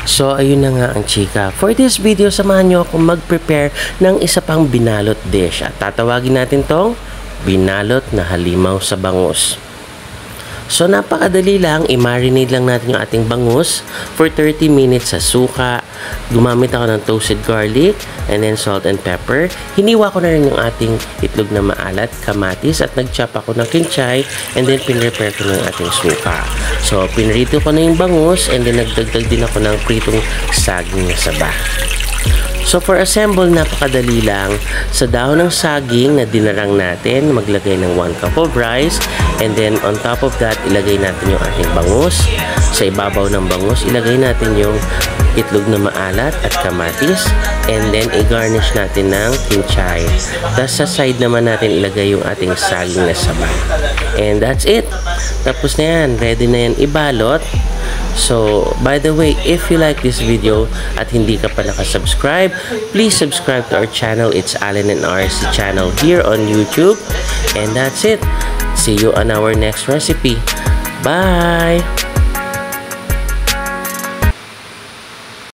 So, ayun na nga ang chika. For this video, samahan nyo ako mag-prepare ng isa pang binalot dish. At tatawagin natin tong binalot na halimaw sa bangus. So, napakadali lang. I-marinate lang natin yung ating bangus for 30 minutes sa suka. Gumamit ako ng toasted garlic and then salt and pepper. Hiniwa ko na rin yung ating itlog na maalat, kamatis, at nag-chop ako ng kinchay and then pinrepare ko ng ating suka. So, pinrito ko na yung bangus and then nagdagdag din ako ng pritong saging na saba. So, for assemble, napakadali lang. Sa dahon ng saging na dinarang natin, maglagay ng 1 cup of rice. And then, on top of that, ilagay natin yung ating bangus. Sa ibabaw ng bangus, ilagay natin yung itlog na maalat at kamatis. And then, i-garnish natin ng kinchay. Tapos, sa side naman natin ilagay yung ating saging na saba. And that's it. Tapos na yan. Ready na yan ibalot. So, by the way, if you like this video at hindi ka pa nakasubscribe, please subscribe to our channel. It's Allen and RC channel here on YouTube. And that's it. See you on our next recipe. Bye!